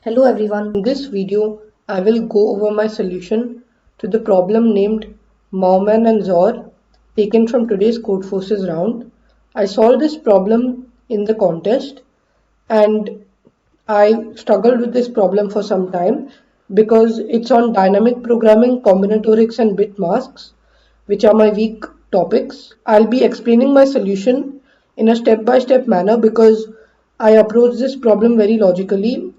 Hello everyone. In this video, I will go over my solution to the problem named Mauman and Zor taken from today's Codeforces round. I solved this problem in the contest and I struggled with this problem for some time because it's on dynamic programming, combinatorics and bit masks, which are my weak topics. I'll be explaining my solution in a step-by-step manner because I approach this problem very logically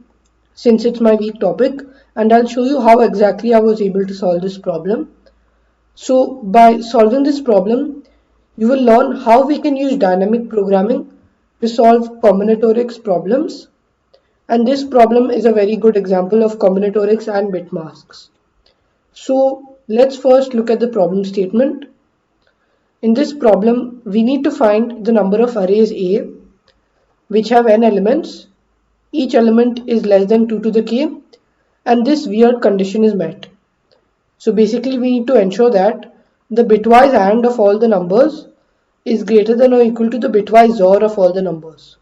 since it's my weak topic, and I'll show you how exactly I was able to solve this problem. So by solving this problem, you will learn how we can use dynamic programming to solve combinatorics problems, and this problem is a very good example of combinatorics and bit masks. So let's first look at the problem statement. In this problem, we need to find the number of arrays A which have n elements. Each element is less than 2 to the k, and this weird condition is met. So basically we need to ensure that the bitwise AND of all the numbers is greater than or equal to the bitwise XOR of all the numbers.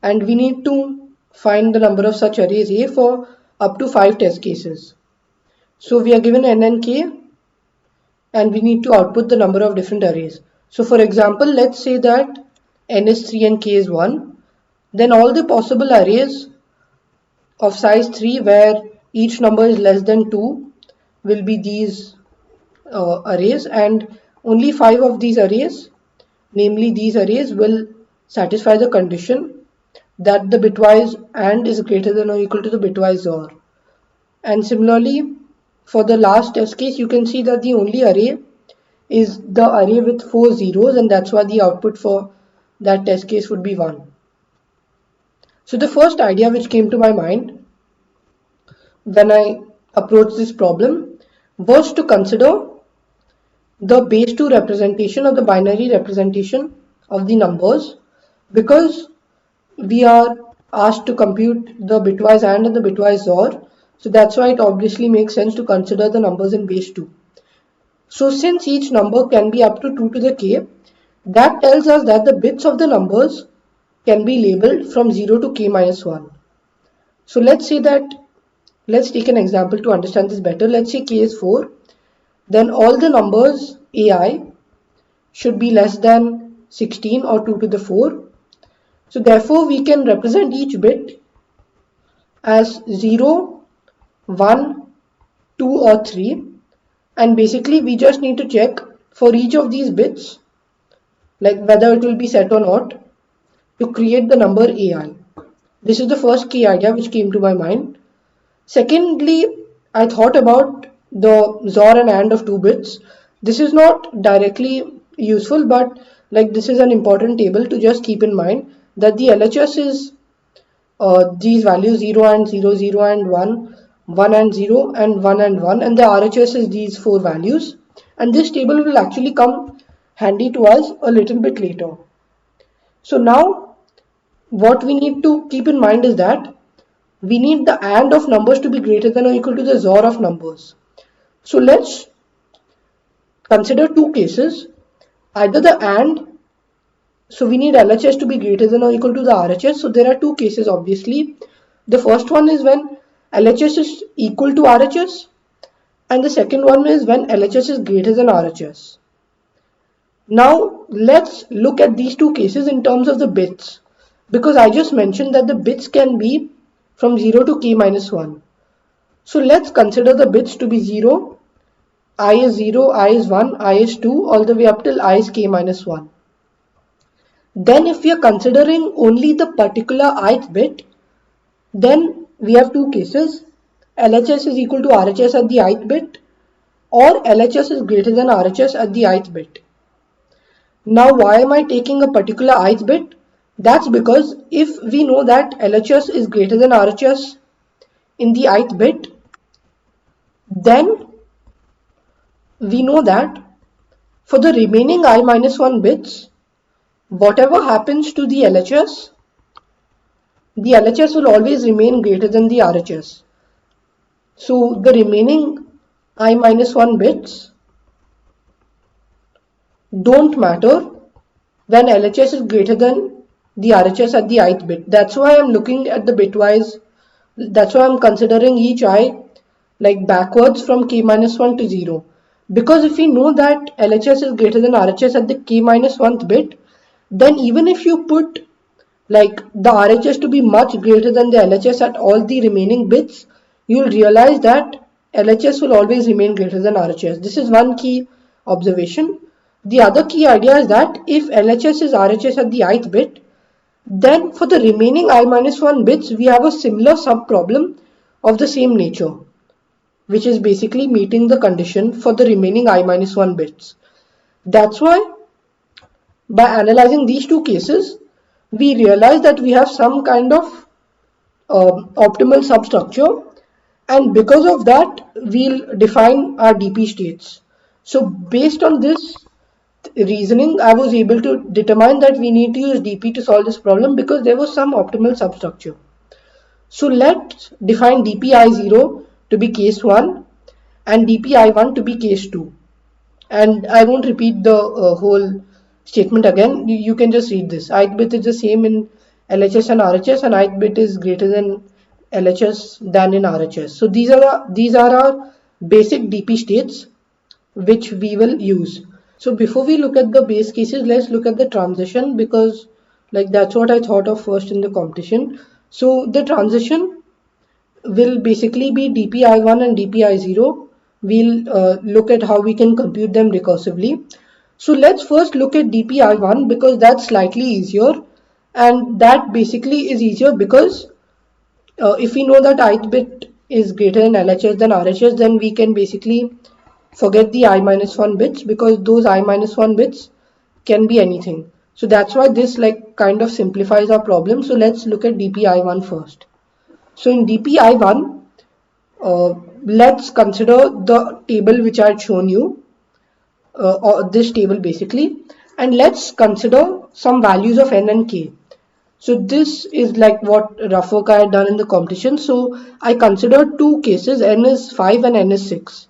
And we need to find the number of such arrays A for up to 5 test cases. So we are given n and k, and we need to output the number of different arrays. So for example, let's say that n is 3 and k is 1. Then all the possible arrays of size 3 where each number is less than 2 will be these arrays, and only 5 of these arrays, namely these arrays, will satisfy the condition that the bitwise AND is greater than or equal to the bitwise XOR. And similarly, for the last test case, you can see that the only array is the array with 4 zeros, and that's why the output for that test case would be 1. So the first idea which came to my mind when I approached this problem was to consider the base 2 representation or the binary representation of the numbers, because we are asked to compute the bitwise AND and the bitwise XOR. So that's why it obviously makes sense to consider the numbers in base 2. So since each number can be up to 2 to the k, that tells us that the bits of the numbers can be labeled from 0 to k minus 1. So let's take an example to understand this better. Let's say k is 4. Then all the numbers ai should be less than 16 or 2 to the 4. So therefore we can represent each bit as 0, 1, 2 or 3, and basically we just need to check for each of these bits like whether it will be set or not to create the number ai. This is the first key idea which came to my mind. Secondly, I thought about the XOR and AND of 2 bits. This is not directly useful, but like this is an important table to just keep in mind that the LHS is these values 0 and 0, 0 and 1, 1 and 0, and 1 and 1, and the RHS is these 4 values. And this table will actually come handy to us a little bit later. So now what we need to keep in mind is that we need the AND of numbers to be greater than or equal to the XOR of numbers. So let's consider two cases. Either the AND, so we need LHS to be greater than or equal to the RHS. So there are two cases obviously. The first one is when LHS is equal to RHS, and the second one is when LHS is greater than RHS. Now let's look at these two cases in terms of the bits, because I just mentioned that the bits can be from 0 to k minus 1. So let's consider the bits to be 0, I is 0, I is 1, I is 2, all the way up till I is k minus 1. Then if we are considering only the particular ith bit, then we have two cases. LHS is equal to RHS at the ith bit, or LHS is greater than RHS at the ith bit. Now why am I taking a particular ith bit? That's because if we know that LHS is greater than RHS in the ith bit, then we know that for the remaining I minus 1 bits, whatever happens to the LHS will always remain greater than the RHS. So the remaining I minus 1 bits don't matter when LHS is greater than the RHS at the ith bit. That's why I'm looking at the bitwise That's why I'm considering each I like backwards from k minus 1 to 0. Because if we know that LHS is greater than RHS at the k minus 1th bit, then even if you put like the RHS to be much greater than the LHS at all the remaining bits, you'll realize that LHS will always remain greater than RHS. This is one key observation. The other key idea is that if LHS is RHS at the ith bit, then for the remaining I minus 1 bits, we have a similar sub-problem of the same nature, which is basically meeting the condition for the remaining I minus 1 bits. That's why by analyzing these two cases, we realize that we have some kind of optimal substructure, and because of that we'll define our DP states. So based on this reasoning, I was able to determine that we need to use DP to solve this problem because there was some optimal substructure. So let's define DPI0 to be case 1 and DPI1 to be case 2. And I won't repeat the whole statement again. You can just read this. Ith bit is the same in LHS and RHS, and ith bit is greater than LHS than in RHS. So these are our basic DP states which we will use. So before we look at the base cases, let's look at the transition, because like that's what I thought of first in the competition. So the transition will basically be DPI1 and DPI0. We'll look at how we can compute them recursively. So let's first look at DPI1 because that's slightly easier, and that basically is easier because if we know that ith bit is greater than LHS than RHS, then we can basically forget the I minus 1 bits because those I minus 1 bits can be anything. So that's why this like kind of simplifies our problem. So let's look at DPI1 first. So in DPI1, let's consider the table which I had shown you, or this table basically, and let's consider some values of n and k. So this is like what rough work I had done in the competition. So I considered two cases, n is 5 and n is 6.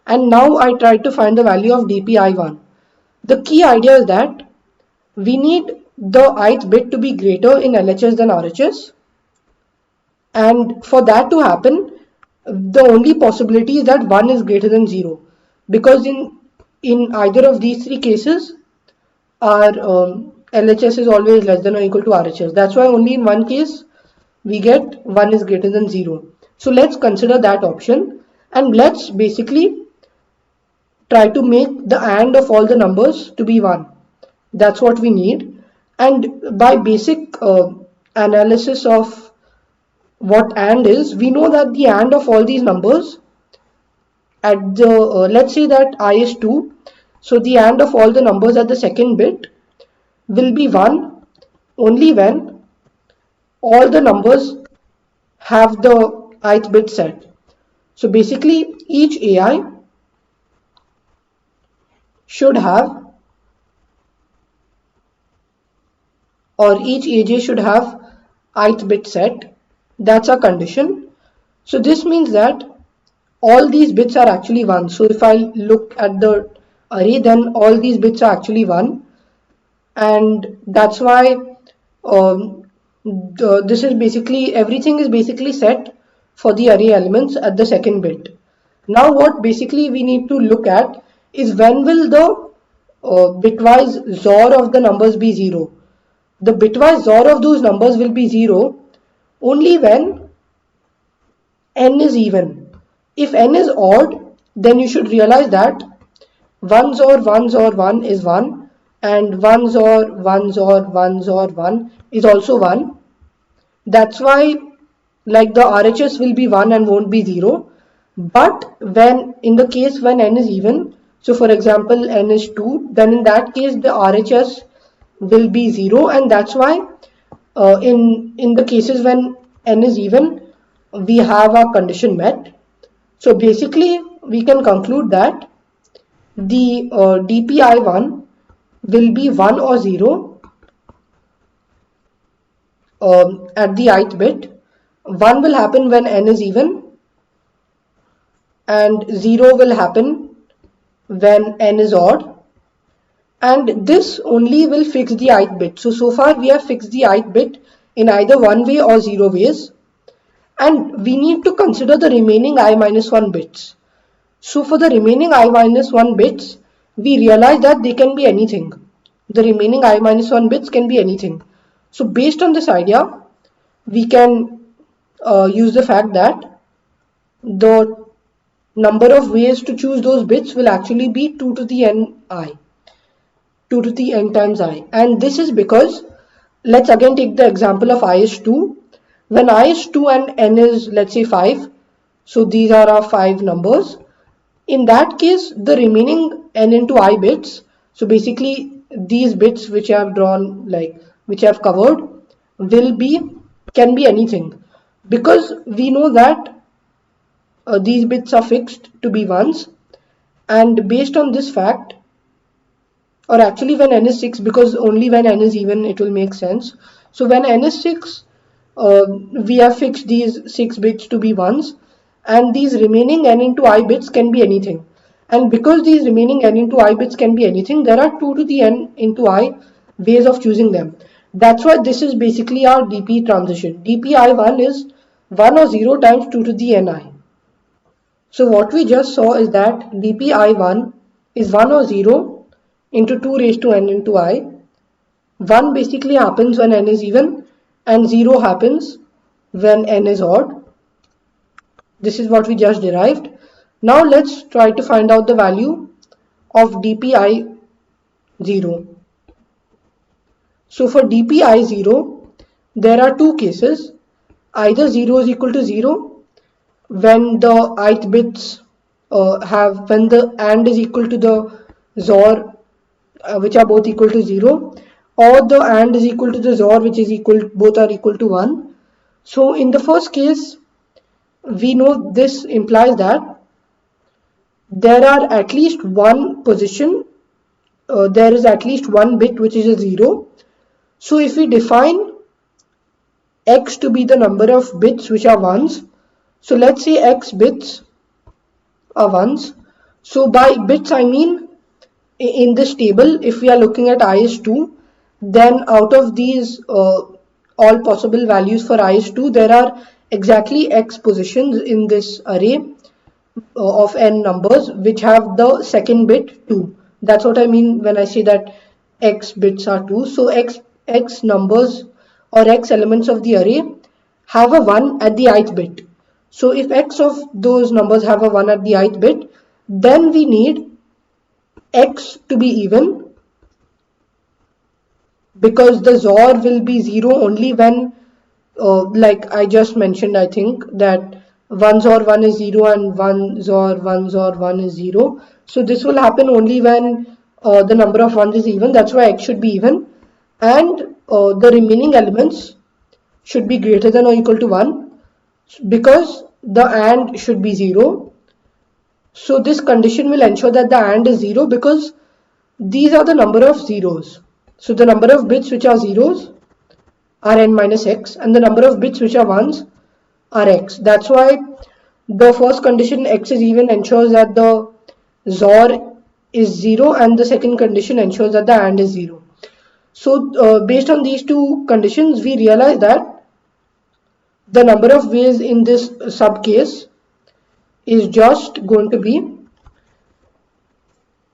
And now I tried to find the value of DPI1. The key idea is that we need the ith bit to be greater in LHS than RHS. And for that to happen, the only possibility is that 1 is greater than 0. Because in either of these three cases, our LHS is always less than or equal to RHS. That's why only in one case we get 1 is greater than 0. So let's consider that option, and let's basically try to make the AND of all the numbers to be 1. That's what we need. And by basic analysis of what AND is, we know that the AND of all these numbers at the, let's say that I is 2. So the AND of all the numbers at the second bit will be 1 only when all the numbers have the ith bit set. So basically each AI should have, or each AJ should have ith bit set. That's a condition. So this means that all these bits are actually 1. So if I look at the array, then all these bits are actually 1, and that's why this is basically, everything is basically set for the array elements at the second bit. Now what basically we need to look at is when will the bitwise XOR of the numbers be 0. The bitwise XOR of those numbers will be 0 only when n is even. If n is odd, then you should realize that 1 XOR 1 XOR 1 is 1, and 1 XOR 1 XOR 1 XOR 1 is also 1. That's why like the RHS will be 1 and won't be 0. But when in the case when n is even, so for example n is 2, then in that case the RHS will be 0, and that's why in the cases when n is even, we have our condition met. So basically we can conclude that the DPI1 will be 1 or 0 at the ith bit. 1 will happen when n is even, and 0 will happen when n is odd, and this only will fix the ith bit. So far we have fixed the ith bit in either one way or 0 ways, and we need to consider the remaining I minus 1 bits. So for the remaining I minus 1 bits, we realize that they can be anything. The remaining I minus 1 bits can be anything. So based on this idea, we can use the fact that the number of ways to choose those bits will actually be 2 to the n I, 2 to the n times I. And this is because, let's again take the example of I is 2. When I is 2 and n is, let's say, 5, so these are our 5 numbers. In that case, the remaining n into I bits, so basically these bits which I have drawn, like which I have covered, can be anything, because we know that these bits are fixed to be ones, and based on this fact, or actually when n is 6, because only when n is even it will make sense. So when n is 6, we have fixed these 6 bits to be ones, and these remaining n into I bits can be anything. And because these remaining n into I bits can be anything, there are 2 to the n into I ways of choosing them. That's why this is basically our dp transition. dpi1 is 1 or 0 times 2 to the ni. So what we just saw is that dpi1 is 1 or 0 into 2 raised to n into I. 1 basically happens when n is even, and 0 happens when n is odd. This is what we just derived. Now let's try to find out the value of dpi0. So for dpi0, there are two cases. Either 0 is equal to 0 when the ith bits when the AND is equal to the XOR, which are both equal to 0, or the AND is equal to the XOR, which is both are equal to 1. So in the first case, we know this implies that there are at least one position, there is at least one bit which is a 0. So if we define x to be the number of bits which are ones, so let's say x bits are ones. So by bits I mean, in this table, if we are looking at I is 2, then out of these all possible values for I is 2, there are exactly x positions in this array of n numbers which have the second bit 2. That's what I mean when I say that x bits are 2. So x numbers or x elements of the array have a 1 at the ith bit. So if x of those numbers have a 1 at the ith bit, then we need x to be even, because the XOR will be 0 only when, like I just mentioned, I think that 1 XOR 1 is 0 and 1 XOR 1 is 0. So this will happen only when the number of ones is even. That's why x should be even, and the remaining elements should be greater than or equal to 1, because the AND should be 0. So this condition will ensure that the AND is 0, because these are the number of zeros. So the number of bits which are zeros are n minus x, and the number of bits which are ones are x. That's why the first condition, x is even, ensures that the XOR is 0, and the second condition ensures that the AND is 0. So based on these two conditions, we realize that the number of ways in this sub case is just going to be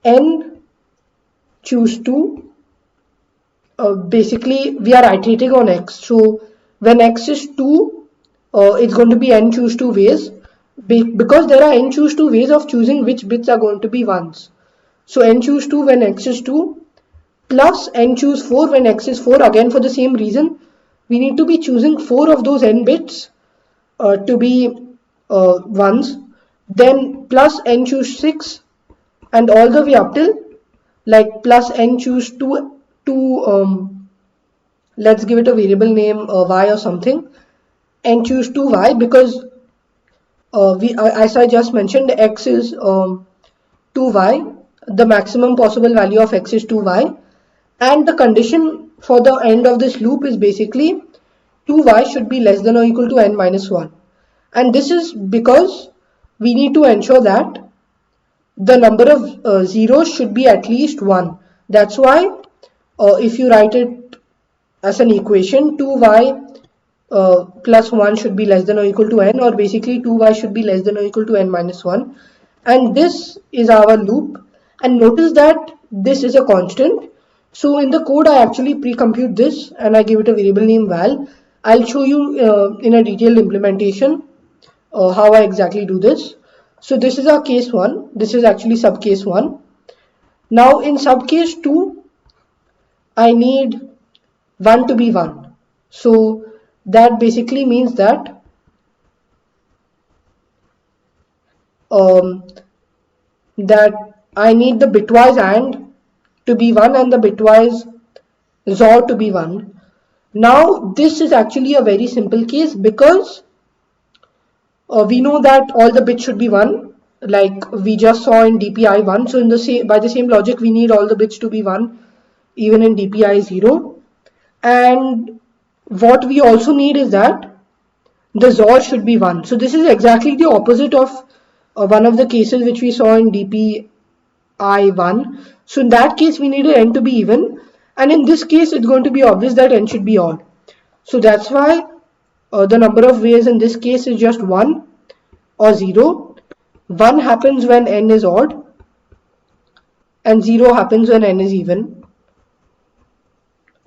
n choose 2. Basically we are iterating on x. So when x is 2, it's going to be n choose 2 ways, because there are n choose 2 ways of choosing which bits are going to be ones. So n choose 2 when x is 2 plus n choose 4 when x is 4. Again, for the same reason, we need to be choosing 4 of those n bits to be ones, then plus n choose 6, and all the way up till like plus n choose 2 let's give it a variable name y or something, n choose 2y, because as I just mentioned, x is 2y, the maximum possible value of x is 2y, and the condition for the end of this loop is basically 2y should be less than or equal to n minus 1. And this is because we need to ensure that the number of zeros should be at least 1. That's why if you write it as an equation, 2y plus 1 should be less than or equal to n, or basically 2y should be less than or equal to n minus 1. And this is our loop. And notice that this is a constant. So in the code, I actually pre-compute this and I give it a variable name val. I'll show you in a detailed implementation how I exactly do this. So this is our case 1. This is actually sub case 1. Now in sub case 2, I need 1 to be 1. So that basically means that that I need the bitwise AND to be 1 and the bitwise XOR to be 1. Now this is actually a very simple case because we know that all the bits should be 1, like we just saw in DPI 1. So in the by the same logic, we need all the bits to be 1 even in DPI 0. And what we also need is that the XOR should be 1. So this is exactly the opposite of one of the cases which we saw in DPI 1. So in that case, we needed n to be even. And in this case, it's going to be obvious that n should be odd. So that's why the number of ways in this case is just 1 or 0. 1 happens when n is odd and 0 happens when n is even.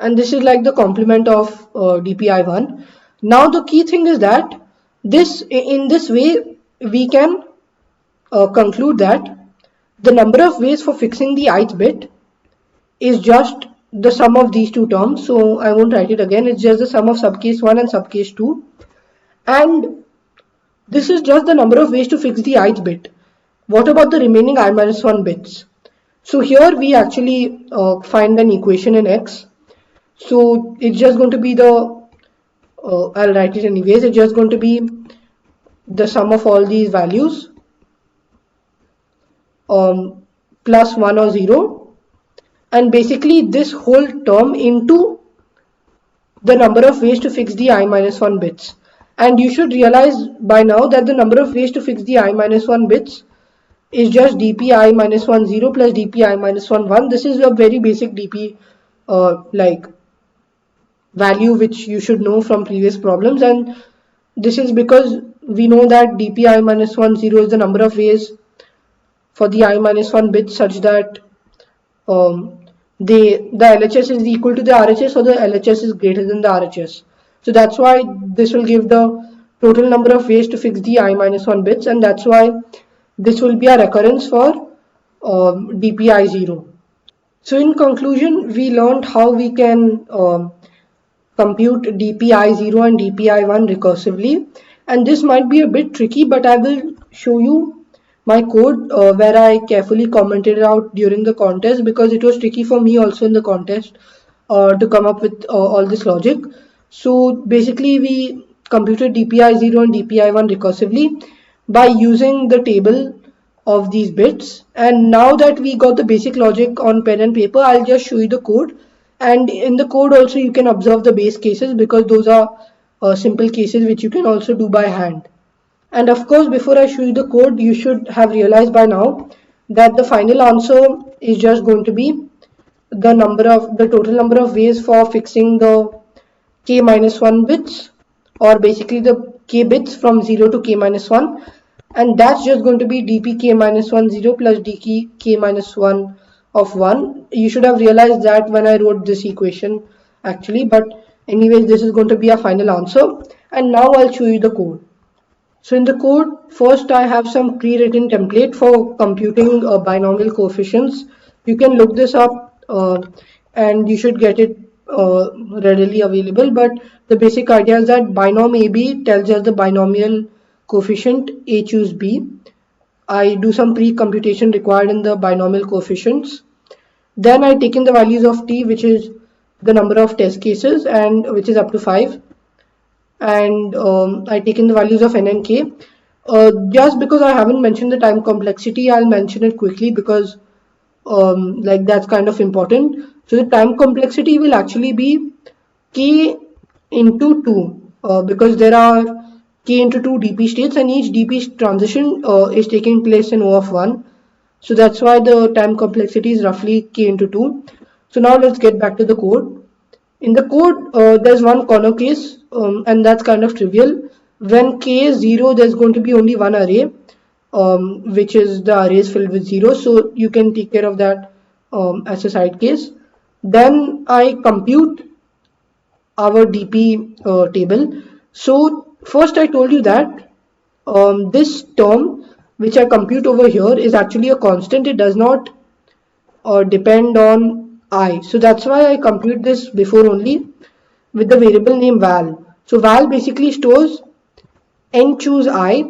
And this is like the complement of DPI 1. Now the key thing is that in this way we can conclude that the number of ways for fixing the ith bit is just the sum of these two terms. So I won't write it again. It's just the sum of subcase 1 and subcase 2. And this is just the number of ways to fix the ith bit. What about the remaining I minus 1 bits? So here we actually find an equation in x. So it's just going to be I'll write it anyways. It's just going to be the sum of all these values plus 1 or 0. And basically this whole term into the number of ways to fix the I minus 1 bits. And you should realize by now that the number of ways to fix the I minus 1 bits is just dpi minus 1 0 plus dpi minus 1 1. This is a very basic dp like value which you should know from previous problems, and this is because we know that dpi minus 1 0 is the number of ways for the I minus 1 bits such that the LHS is equal to the RHS or the LHS is greater than the RHS. So that's why this will give the total number of ways to fix the I minus 1 bits, and that's why this will be a recurrence for DPI 0. So in conclusion, we learned how we can compute DPI 0 and DPI 1 recursively, and this might be a bit tricky, but I will show you my code where I carefully commented it out during the contest, because it was tricky for me also in the contest to come up with all this logic. So basically we computed DPI 0 and DPI 1 recursively by using the table of these bits. And now that we got the basic logic on pen and paper, I'll just show you the code. And in the code also you can observe the base cases, because those are simple cases which you can also do by hand. And of course, before I show you the code, you should have realized by now that the final answer is just going to be the total number of ways for fixing the k minus 1 bits, or basically the k bits from 0 to k minus 1, and that's just going to be dpk minus 1 0 plus dk minus 1 of 1. You should have realized that when I wrote this equation actually, but anyways, this is going to be our final answer. And now I'll show you the code. So in the code, first I have some pre-written template for computing binomial coefficients. You can look this up and you should get it readily available, but the basic idea is that binom AB tells us the binomial coefficient A choose B. I do some pre-computation required in the binomial coefficients. Then I take in the values of T, which is the number of test cases, and which is up to 5. And I take in the values of n and k. Just because I haven't mentioned the time complexity, I'll mention it quickly because like that's kind of important. So the time complexity will actually be k into 2 because there are k into 2 dp states, and each dp transition is taking place in O of 1. So that's why the time complexity is roughly k into 2. So now let's get back to the code. In the code, there's one corner case, and that's kind of trivial. When k is 0, there's going to be only one array, which is the arrays filled with 0. So you can take care of that as a side case. Then I compute our DP table. So first I told you that this term which I compute over here is actually a constant. It does not depend on I. So that's why I compute this before only with the variable name val. So val basically stores n choose I,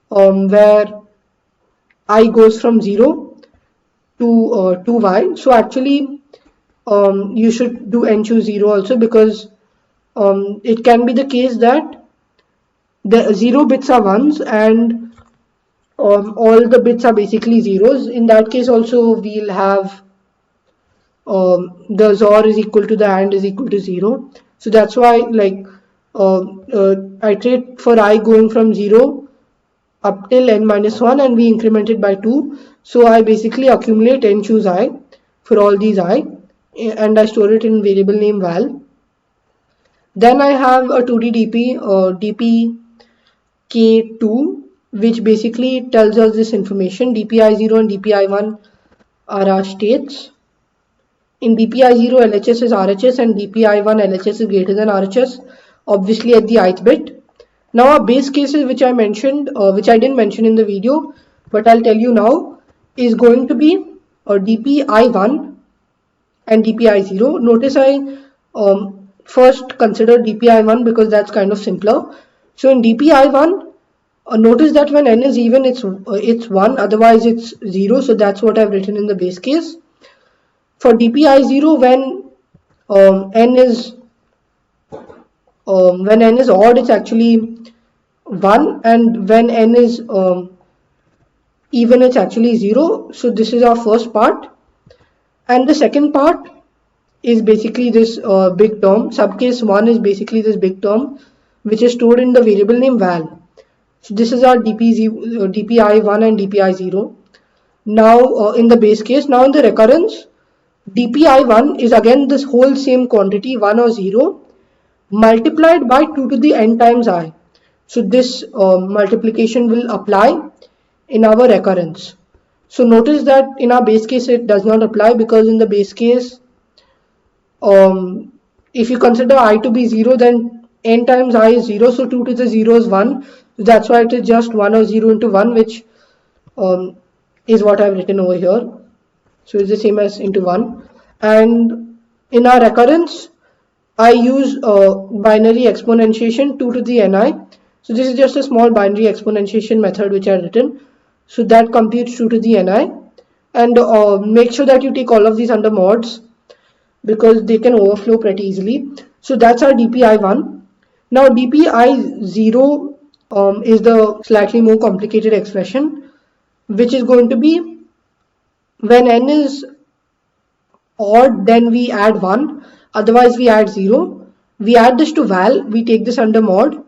where I goes from 0 to y. So actually you should do n choose 0 also, because it can be the case that the 0 bits are ones and all the bits are basically zeros. In that case also we'll have the XOR is equal to the AND is equal to 0. So that's why, like, iterate for I going from 0 up till n minus 1, and we increment it by 2. So I basically accumulate n choose I for all these I, and I store it in variable name val. Then I have a 2D DP, DP K2, which basically tells us this information. DPI0 and DPI1 are our states. In DPI0, LHS is RHS, and DPI1 LHS is greater than RHS, obviously at the ith bit. Now our base cases, which I mentioned, which I didn't mention in the video, but I'll tell you now, is going to be DPI1 and DPI0. Notice I first consider DPI1 because that's kind of simpler. So in DPI1, notice that when n is even, it's 1, otherwise it's 0. So that's what I've written in the base case. For DPI0, when n is odd, it's actually 1, and when n is even, it's actually 0. So this is our first part, and the second part is basically this big term. Subcase 1 is basically this big term which is stored in the variable name val. So this is our DPI1 and DPI0. Now in the base case, now in the recurrence, DPI1 is again this whole same quantity 1 or 0 multiplied by 2 to the n times I. So this multiplication will apply in our recurrence. So notice that in our base case it does not apply, because in the base case, if you consider I to be 0, then n times I is 0, so 2 to the 0 is 1. So that's why it is just 1 or 0 into 1, which is what I've written over here. So it's the same as into 1. And in our recurrence, I use binary exponentiation 2 to the ni. So this is just a small binary exponentiation method which I've written. So that computes 2 to the ni. And make sure that you take all of these under mods, because they can overflow pretty easily. So that's our DPI1. Now DPI0 is the slightly more complicated expression, which is going to be when n is odd, then we add 1, otherwise we add 0. We add this to val, we take this under mod,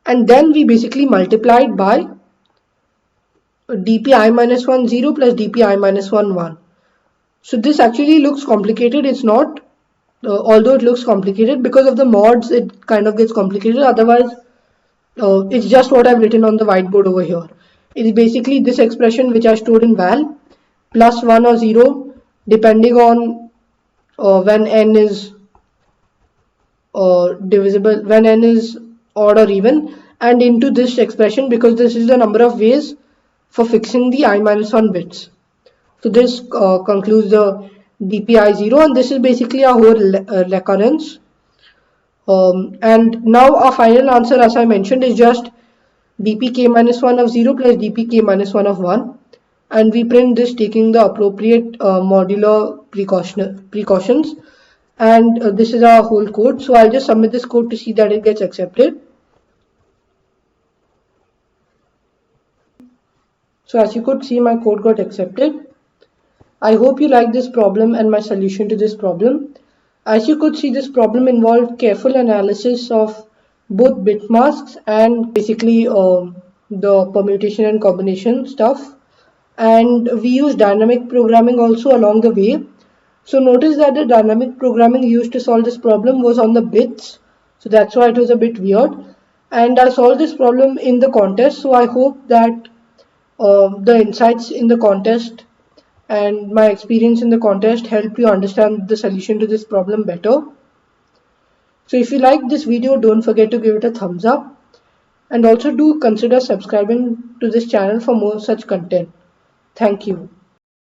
and then we basically multiply it by DPI minus 1 0 plus DPI minus 1 1. So this actually looks complicated. It's not, although it looks complicated, because of the mods it kind of gets complicated. Otherwise it's just what I've written on the whiteboard over here. It is basically this expression which I stored in val plus 1 or 0 depending on when n is divisible, when n is odd or even, and into this expression, because this is the number of ways for fixing the I minus 1 bits. So this concludes the DPI0, and this is basically our whole recurrence. And now our final answer, as I mentioned, is just dpk minus 1 of 0 plus dpk minus 1 of 1, and we print this taking the appropriate modular precautions, and this is our whole code. So I'll just submit this code to see that it gets accepted. So as you could see, my code got accepted. I hope you like this problem and my solution to this problem. As you could see, this problem involved careful analysis of both bit masks and basically the permutation and combination stuff. And we use dynamic programming also along the way. So notice that the dynamic programming used to solve this problem was on the bits. So that's why it was a bit weird. And I solved this problem in the contest. So I hope that the insights in the contest and my experience in the contest help you understand the solution to this problem better. So if you like this video, don't forget to give it a thumbs up and also do consider subscribing to this channel for more such content. Thank you.